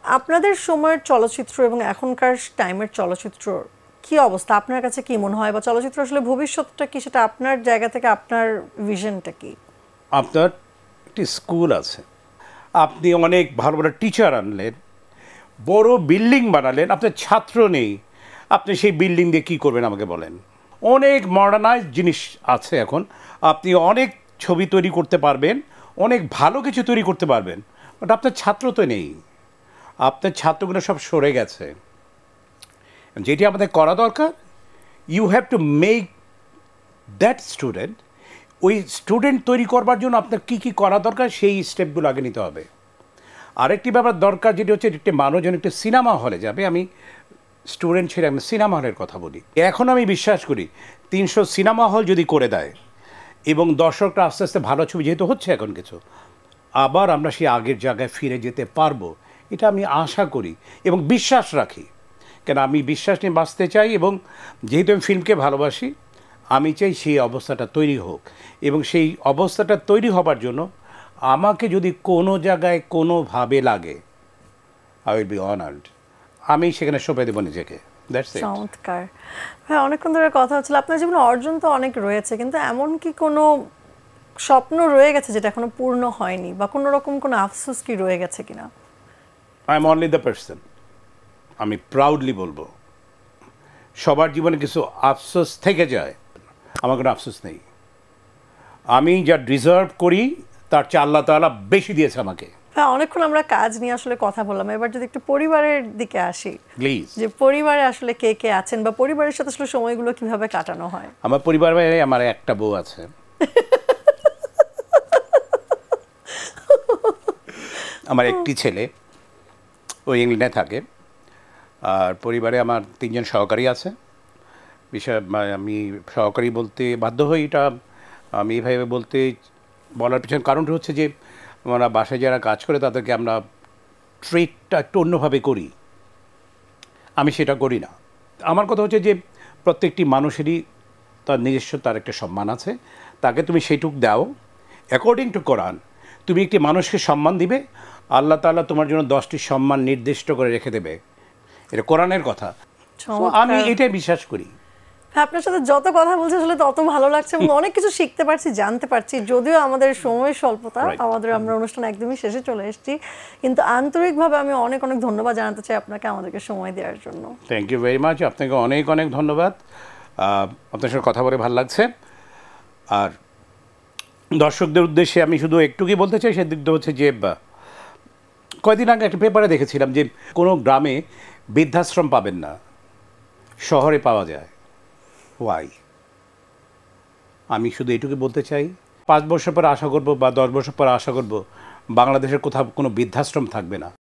আপনাদের সময়ের চলচ্চিত্র এবং এখনকার টাইমের চলচ্চিত্র কি অবস্থা আপনার কাছে কি মনে হয় বা চলচ্চিত্র আসলে ভবিষ্যৎটা কি সেটা আপনার জায়গা থেকে আপনার ভিশনটা কি আপনার একটি স্কুল আছে আপনি অনেক ভালো ভালো টিচার আনলেন বড় বিল্ডিং বানালেন আপনার ছাত্র নেই আপনি সেই বিল্ডিং দিয়ে কী করবেন আমাকে বলেন অনেক মডার্নাইজ জিনিস আছে এখন আপনি অনেক ছবি তৈরি করতে পারবেন অনেক ভালো কিছু তৈরি করতে পারবেন বাট আপনার ছাত্র তো নেই আপনার ছাত্রগুলো সব সরে গেছে যেটি আমাদের করা দরকার you have to make that student ওই স্টুডেন্ট তৈরি করবার জন্য আপনার কী কী করা দরকার সেই স্টেপগুলো আগে নিতে হবে আরেকটি ব্যাপার দরকার যেটি হচ্ছে একটি মানুষজন একটি সিনেমা হলে যাবে আমি স্টুডেন্ট ছেড়ে আমি সিনেমা হলের কথা বলি এখন আমি বিশ্বাস করি 300 সিনেমা হল যদি করে দেয় এবং দর্শকরা আস্তে আস্তে ভালো ছবি যেহেতু হচ্ছে এখন কিছু আবার আমরা সেই আগের জায়গায় ফিরে যেতে পারবো এটা আমি আশা করি এবং বিশ্বাস রাখি কেন আমি বিশ্বাস নিয়ে বাঁচতে চাই এবং যেহেতু আমি ফিল্মকে ভালোবাসি আমি চাই সেই অবস্থাটা তৈরি হোক এবং সেই অবস্থাটা তৈরি হবার জন্য আমাকে যদি কোনো জায়গায় কোনোভাবে লাগে আই উইল বি অনার্ড আমি সেখানে সঁপে দেবো নিজেকে দ্যাটস ইট চমৎকার হ্যাঁ অনেকক্ষণ ধরে কথা হচ্ছিল আপনার জীবনে অর্জন তো অনেক রয়েছে কিন্তু এমন কি কোনো স্বপ্ন রয়ে গেছে যেটা এখনো পূর্ণ হয়নি বা কোনো রকম কোনো আফসোস কি রয়ে গেছে কিনা I am only the person আমি প্রাউডলি বলবো সবার জীবনে কিছু আফসোস থেকে যায় আমার কোনো আফসোস নেই আমি যা ডিজার্ভ করি তার চেয়ে আল্লাহ তাআলা বেশি দিয়েছে আমাকে হ্যাঁ অনেকক্ষণ আমরা কাজ নিয়ে আসলে কথা বললাম এবার যদি একটু পরিবারের দিকে আসি প্লিজ যে পরিবারে আসলে কে কে আছেন বা পরিবারের সাথে আসলে সময়গুলো কিভাবে কাটানো হয় আমার পরিবারে আমার একটা বউ আছে আমার একটি ছেলে ও ইংল্যান্ডে থাকে আর পরিবারে আমার 3 জন সহকারী আছে বিষয় আমি সহকারী বলতে বাধ্য হই এটা আমি এইভাবে বলার পিছনে কারণটা হচ্ছে যে আমরা বাসায় যারা কাজ করে তাদেরকে আমরা ট্রিটটা একটু অন্যভাবে করি আমি সেটা করি না আমার কথা হচ্ছে যে প্রত্যেকটি মানুষেরই তার নিজস্ব তার একটা সম্মান আছে তাকে তুমি সেইটুক দাও অ্যাকর্ডিং টু কোরআন তুমি একটি মানুষকে সম্মান দিবে আল্লাহ তাআলা তোমার জন্য 10টি সম্মান নির্দিষ্ট করে রেখে দেবে এটা কোরআনের কথা আমি এটাই বিশ্বাস করি হ্যাঁ আপনার সাথে যত কথা বলছি আসলে তত ভালো লাগছে এবং অনেক কিছু শিখতে পারছি জানতে পারছি যদিও আমাদের সময় স্বল্পতা আমরা অনুষ্ঠান একদমই শেষে চলে এসেছি কিন্তু আন্তরিকভাবে আমি অনেক অনেক ধন্যবাদ জানাতে চাই আপনাকে আমাদেরকে সময় দেওয়ার জন্য থ্যাংক ইউ ভেরি মাচ আপনাকে অনেক অনেক ধন্যবাদ আপনার সাথে কথা বলে ভালো লাগছে আর দর্শকদের উদ্দেশ্যে আমি শুধু একটুকুই বলতে চাই সেদিকটা হচ্ছে যে কয়েকদিন আগে একটা পেপারে দেখেছিলাম যে কোনো গ্রামে বৃদ্ধাশ্রম পাবেন না শহরে পাওয়া যায় ওয়াই আমি শুধু এটুকু বলতে চাই 5 বছর পর আশা করব বা 10 বছর পর আশা করব বাংলাদেশের কোথাও কোনো বৃদ্ধাশ্রম থাকবে না